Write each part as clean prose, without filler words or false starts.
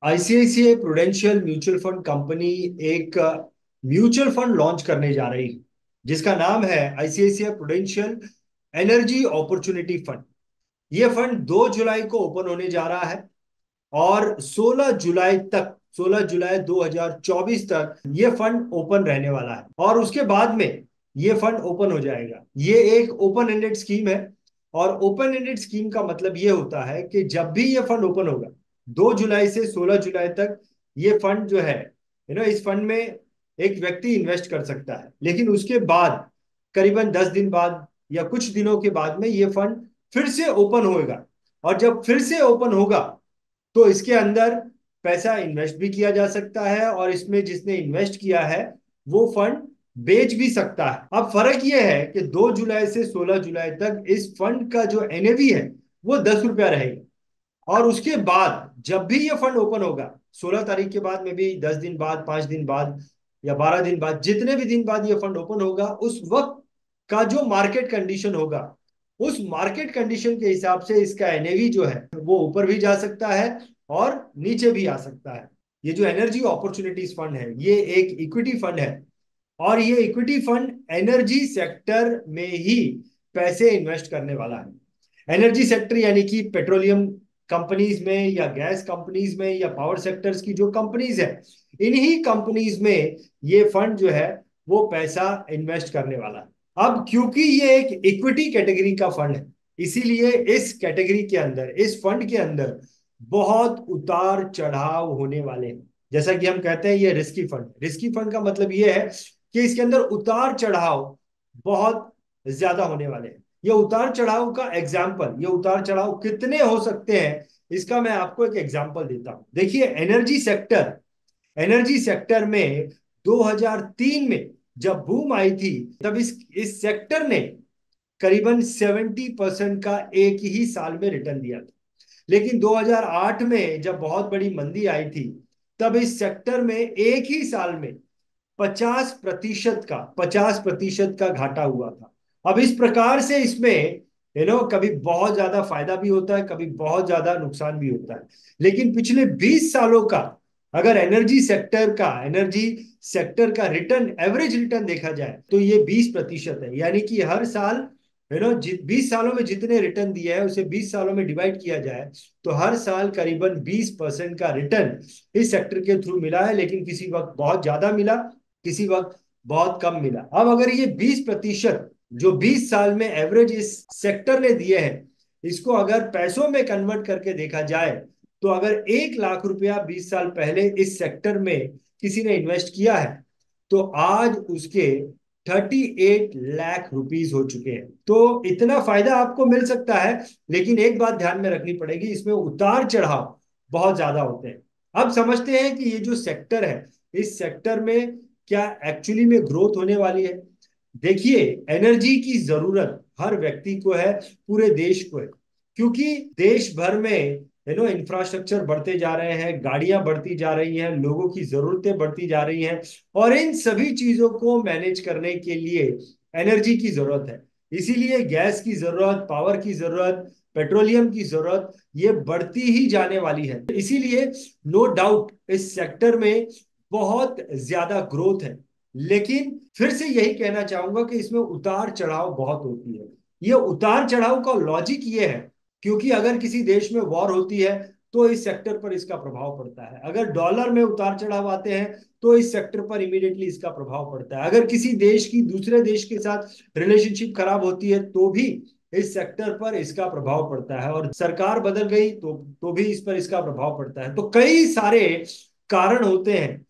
ICICI Prudential mutual fund company एक mutual fund launch करने जा रही है जिसका नाम है ICICI Prudential energy opportunity fund. ये फंड 2 जुलाई को ओपन होने जा रहा है और 16 जुलाई तक, 16 जुलाई 2024 तक ये फंड ओपन रहने वाला है और उसके बाद में ये फंड ओपन हो जाएगा। ये एक ओपन एंडेड स्कीम है और ओपन एंडेड स्कीम का मतलब ये होता है कि जब भी ये फंड ओपन होगा 2 जुलाई से 16 जुलाई तक, ये फंड जो है इस फंड में एक व्यक्ति इन्वेस्ट कर सकता है। लेकिन उसके बाद करीबन 10 दिन बाद या कुछ दिनों के बाद में ये फंड फिर से ओपन होगा और जब फिर से ओपन होगा तो इसके अंदर पैसा इन्वेस्ट भी किया जा सकता है और इसमें जिसने इन्वेस्ट किया है वो फंड बेच भी सकता है। अब फर्क यह है कि 2 जुलाई से 16 जुलाई तक इस फंड का जो एनएवी है वो 10 रुपया रहेगा और उसके बाद जब भी ये फंड ओपन होगा 16 तारीख के बाद में भी 10 दिन बाद, 5 दिन बाद या 12 दिन बाद, जितने भी दिन बाद ये फंड ओपन होगा उस वक्त का जो मार्केट कंडीशन होगा उस मार्केट कंडीशन के हिसाब से इसका एनएवी जो है वो ऊपर भी जा सकता है और नीचे भी आ सकता है। ये जो एनर्जी अपॉर्चुनिटीज फंड है ये एक इक्विटी फंड है और ये इक्विटी फंड एनर्जी सेक्टर में ही पैसे इन्वेस्ट करने वाला है। एनर्जी सेक्टर यानी कि पेट्रोलियम कंपनीज में या गैस कंपनीज में या पावर सेक्टर्स की जो कंपनीज है, इन्हीं कंपनीज में ये फंड जो है वो पैसा इन्वेस्ट करने वाला है। अब क्योंकि ये एक इक्विटी कैटेगरी का फंड है, इसीलिए इस कैटेगरी के अंदर, इस फंड के अंदर बहुत उतार चढ़ाव होने वाले हैं। जैसा कि हम कहते हैं ये रिस्की फंड, रिस्की फंड का मतलब ये है कि इसके अंदर उतार चढ़ाव बहुत ज्यादा होने वाले हैं। ये उतार चढ़ाव का एग्जाम्पल, ये उतार चढ़ाव कितने हो सकते हैं इसका मैं आपको एक एग्जाम्पल देता हूं। देखिए एनर्जी सेक्टर में 2003 में जब बूम आई थी तब इस सेक्टर ने करीबन 70% का एक ही साल में रिटर्न दिया था। लेकिन 2008 में जब बहुत बड़ी मंदी आई थी तब इस सेक्टर में एक ही साल में 50% का घाटा हुआ था। अब इस प्रकार से इसमें कभी बहुत ज्यादा फायदा भी होता है, कभी बहुत ज्यादा नुकसान भी होता है। लेकिन पिछले 20 सालों का अगर एनर्जी सेक्टर का रिटर्न, एवरेज रिटर्न देखा जाए तो ये 20% है। यानी कि हर साल 20 सालों में जितने रिटर्न दिए हैं उसे 20 सालों में डिवाइड किया जाए तो हर साल करीबन 20% का रिटर्न इस सेक्टर के थ्रू मिला है। लेकिन किसी वक्त बहुत ज्यादा मिला, किसी वक्त बहुत कम मिला। अब अगर ये 20% जो 20 साल में एवरेज इस सेक्टर ने दिए हैं, इसको अगर पैसों में कन्वर्ट करके देखा जाए तो अगर 1 लाख रुपया 20 साल पहले इस सेक्टर में किसी ने इन्वेस्ट किया है तो आज उसके 38 लाख रुपीज हो चुके हैं। तो इतना फायदा आपको मिल सकता है। लेकिन एक बात ध्यान में रखनी पड़ेगी, इसमें उतार चढ़ाव बहुत ज्यादा होते हैं। अब समझते हैं कि ये जो सेक्टर है, इस सेक्टर में क्या एक्चुअली में ग्रोथ होने वाली है। देखिए, एनर्जी की जरूरत हर व्यक्ति को है, पूरे देश को है। क्योंकि देश भर में इंफ्रास्ट्रक्चर बढ़ते जा रहे हैं, गाड़ियां बढ़ती जा रही हैं, लोगों की जरूरतें बढ़ती जा रही हैं और इन सभी चीजों को मैनेज करने के लिए एनर्जी की जरूरत है। इसीलिए गैस की जरूरत, पावर की जरूरत, पेट्रोलियम की जरूरत ये बढ़ती ही जाने वाली है। इसीलिए नो डाउट इस सेक्टर में बहुत ज्यादा ग्रोथ है। लेकिन फिर से यही कहना चाहूंगा कि इसमें उतार चढ़ाव बहुत होती है। ये उतार चढ़ाव का लॉजिक ये है क्योंकि अगर किसी देश में वॉर होती है तो इस सेक्टर पर इसका प्रभाव पड़ता है। अगर डॉलर में उतार चढ़ाव आते हैं तो इस सेक्टर पर इमीडिएटली इसका प्रभाव पड़ता है। अगर किसी देश की दूसरे देश के साथ रिलेशनशिप खराब होती है तो भी इस सेक्टर पर इसका प्रभाव पड़ता है और सरकार बदल गई तो भी इस पर इसका प्रभाव पड़ता है। तो कई सारे कारण होते हैं।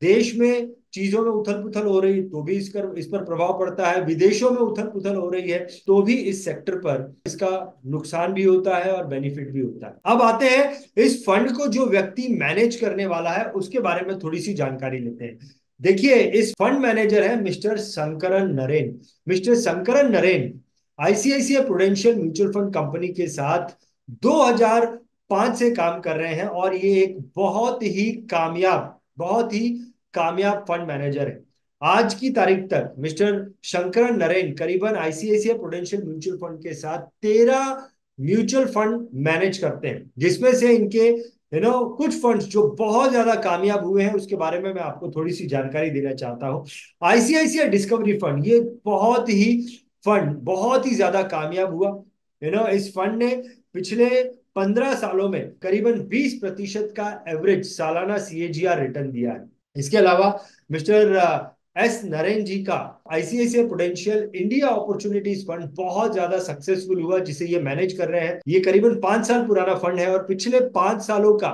देश में चीजों में उथल पुथल हो रही तो भी इस पर प्रभाव पड़ता है, विदेशों में उथल पुथल हो रही है तो भी इस सेक्टर पर इसका नुकसान भी होता है और बेनिफिट भी होता है। अब आते हैं इस फंड को जो व्यक्ति मैनेज करने वाला है उसके बारे में थोड़ी सी जानकारी लेते हैं। देखिए, इस फंड मैनेजर है mister Shankaran Naren. Mister Shankaran Naren ICICI Prudential mutual fund company के साथ 2005 से काम कर रहे हैं और ये एक बहुत ही कामयाब फंड मैनेजर है। आज की तारीख तक मिस्टर शंकरन नरेन करीबन आईसीआईसीआई प्रुडेंशियल म्यूचुअल फंड के साथ 13 म्यूचुअल फंड मैनेज करते हैं, जिसमें से इनके कुछ फंड्स जो बहुत ज्यादा कामयाब हुए हैं उसके बारे में मैं आपको थोड़ी सी जानकारी देना चाहता हूं। आईसीआईसीआई डिस्कवरी फंड, ये बहुत ही ज्यादा कामयाब हुआ। इस फंड ने पिछले 15 सालों में करीबन 20% का एवरेज सालाना सीएजीआर रिटर्न दिया है। इसके अलावा मिस्टर एस नरेन जी का ICICI Prudential India opportunities fund बहुत ज्यादा सक्सेसफुल हुआ, जिसे ये मैनेज कर रहे हैं। ये करीबन 5 साल पुराना फंड है और पिछले 5 सालों का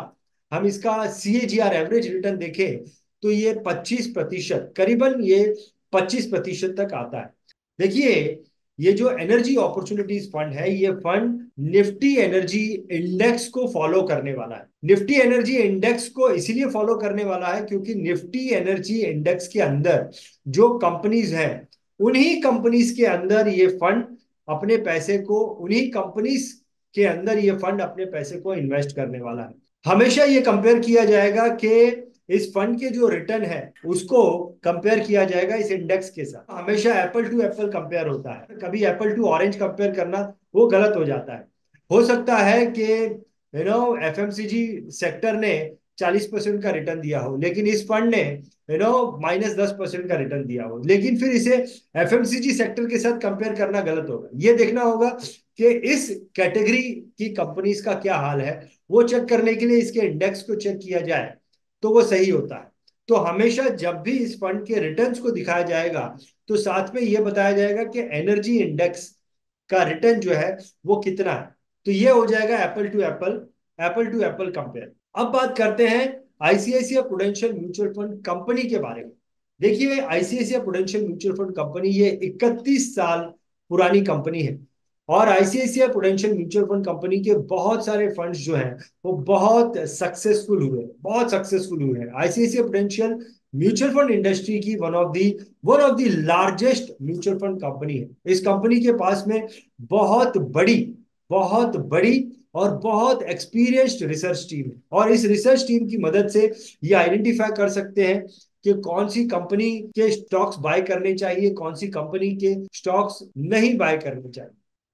हम इसका सीएजीआर एवरेज रिटर्न देखें तो ये 25%, करीबन ये 25% तक आता है। देखिए, ये जो एनर्जी अपॉर्चुनिटीज फंड है, ये फंड निफ्टी एनर्जी इंडेक्स को फॉलो करने वाला है। निफ्टी एनर्जी इंडेक्स को इसीलिए फॉलो करने वाला है क्योंकि निफ्टी एनर्जी इंडेक्स के अंदर जो कंपनीज हैं, उन्हीं कंपनीज के अंदर ये फंड अपने पैसे को उन्हीं कंपनीज के अंदर ये फंड अपने पैसे को इन्वेस्ट करने वाला है। हमेशा ये कंपेयर किया जाएगा कि इस फंड के जो रिटर्न है उसको कंपेयर किया जाएगा इस इंडेक्स के साथ। हमेशा एप्पल टू एप्पल कंपेयर होता है, कभी एप्पल टू ऑरेंज कंपेयर करना वो गलत हो जाता है। हो सकता है कि एफएमसीजी सेक्टर ने 40% का रिटर्न दिया हो, लेकिन इस फंड ने -10% का रिटर्न दिया हो, लेकिन फिर इसे एफएमसीजी सेक्टर के साथ कंपेयर करना गलत होगा। ये देखना होगा कि इस कैटेगरी की कंपनीज का क्या हाल है, वो चेक करने के लिए इसके इंडेक्स को चेक किया जाए तो वो सही होता है। तो हमेशा जब भी इस फंड के रिटर्न्स को दिखाया जाएगा तो साथ में ये बताया जाएगा कि एनर्जी इंडेक्स का रिटर्न जो है वो कितना है। तो ये हो जाएगा एप्पल टू एप्पल कंपेयर। अब बात करते हैं ICICI Prudential mutual fund company के बारे में। देखिए, ICICI Prudential mutual fund company ये 31 साल पुरानी कंपनी है और ICICI Prudential mutual fund company के बहुत सारे फंड्स जो हैं वो बहुत सक्सेसफुल हुए हैं। ICICI Prudential mutual fund industry की one of the largest mutual fund company है। इस कंपनी के पास में बहुत बड़ी बहुत बड़ी और बहुत एक्सपीरियंस्ड रिसर्च टीम है और इस रिसर्च टीम की मदद से ये आइडेंटिफाई कर सकते हैं कि कौन सी कंपनी के स्टॉक्स बाय करने चाहिए, कौन सी कंपनी के स्टॉक्स नहीं बाय करने चाहिए।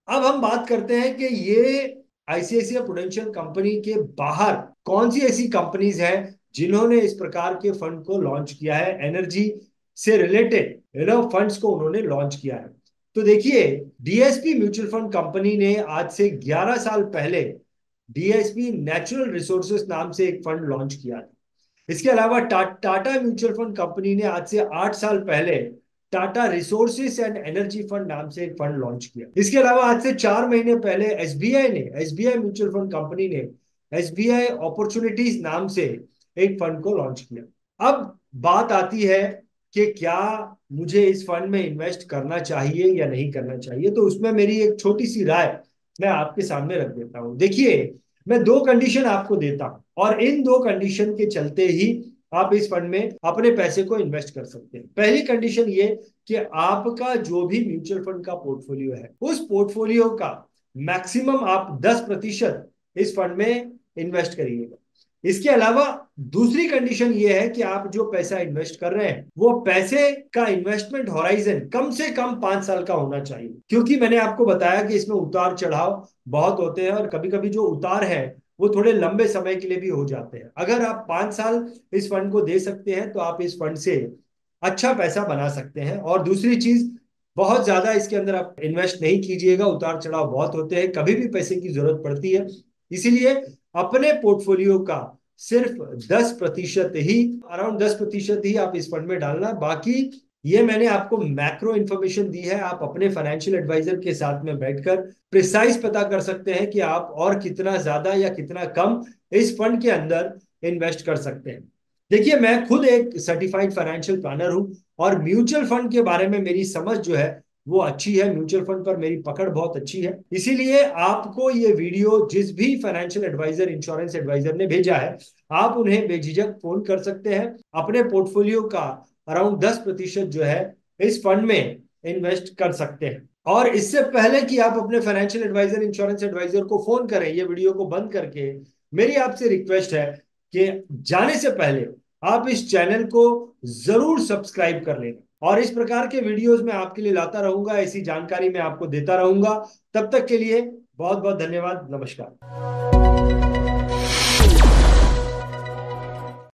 अब हम बात करते हैं कि ये आईसीआईसीआई प्रुडेंशियल कंपनी के बाहर कौन सी ऐसी कंपनीज हैं जिन्होंने इस प्रकार के फंड को लॉन्च किया है, एनर्जी से रिलेटेड फंड्स को उन्होंने लॉन्च किया है। तो देखिए, डीएसपी म्यूचुअल फंड कंपनी ने आज से 11 साल पहले डीएसपी नेचुरल रिसोर्सेस नाम से एक फंड लॉन्च किया था। इसके अलावा टाटा म्यूचुअल फंड कंपनी ने आज से 8 साल पहले Tata resources and energy fund नाम से एक फंड लॉन्च किया। इसके अलावा आज से 4 महीने पहले एसबीआई म्यूचुअल फंड कंपनी ने एसबीआई अपॉर्चुनिटीज नाम से एक फंड को लॉन्च किया। अब बात आती है कि क्या मुझे इस फंड में इन्वेस्ट करना चाहिए या नहीं करना चाहिए, तो उसमें मेरी एक छोटी सी राय मैं आपके सामने रख देता हूं। देखिए, मैं दो कंडीशन आपको देता हूं और इन दो कंडीशन के चलते ही आप इस फंड में अपने पैसे को इन्वेस्ट कर सकते हैं। पहली कंडीशन ये कि आपका जो भी म्यूचुअल फंड का पोर्टफोलियो है, उस पोर्टफोलियो का मैक्सिमम आप 10% इस फंड में इन्वेस्ट करिएगा। इसके अलावा दूसरी कंडीशन ये है कि आप जो पैसा इन्वेस्ट कर रहे हैं वो पैसे का इन्वेस्टमेंट होराइजन कम से कम 5 साल का होना चाहिए, क्योंकि मैंने आपको बताया कि इसमें उतार चढ़ाव बहुत होते हैं और कभी कभी जो उतार है वो थोड़े लंबे समय के लिए भी हो जाते हैं। अगर आप 5 साल इस फंड को दे सकते हैं तो आप इस फंड से अच्छा पैसा बना सकते हैं। और दूसरी चीज, बहुत ज्यादा इसके अंदर आप इन्वेस्ट नहीं कीजिएगा, उतार चढ़ाव बहुत होते हैं, कभी भी पैसे की जरूरत पड़ती है। इसीलिए अपने पोर्टफोलियो का सिर्फ 10% ही, अराउंड 10% ही आप इस फंड में डालना। बाकी ये मैंने आपको मैक्रो इन्फॉर्मेशन दी है, आप अपने फाइनेंशियल एडवाइजर के साथ में बैठकर प्रिसाइज पता कर सकते हैं कि आप और कितना ज्यादा या कितना कम इस फंड के अंदर इन्वेस्ट कर सकते हैं। देखिए, मैं खुद एक सर्टिफाइड फाइनेंशियल प्लानर हूं और म्यूचुअल फंड के बारे में मेरी समझ जो है वो अच्छी है, म्यूचुअल फंड पर मेरी पकड़ बहुत अच्छी है। इसीलिए आपको ये वीडियो जिस भी फाइनेंशियल एडवाइजर, इंश्योरेंस एडवाइजर ने भेजा है, आप उन्हें बेझिझक फोन कर सकते हैं। अपने पोर्टफोलियो का अराउंड 10% जो है इस फंड में इन्वेस्ट कर सकते हैं। और इससे पहले कि आप अपने फाइनेंशियल एडवाइजर, इंश्योरेंस एडवाइजर को फोन करें, ये वीडियो को बंद करके मेरी आपसे रिक्वेस्ट है कि जाने से पहले आप इस चैनल को जरूर सब्सक्राइब कर लेना और इस प्रकार के वीडियोस मैं आपके लिए लाता रहूंगा, ऐसी जानकारी मैं आपको देता रहूंगा। तब तक के लिए बहुत बहुत धन्यवाद। नमस्कार।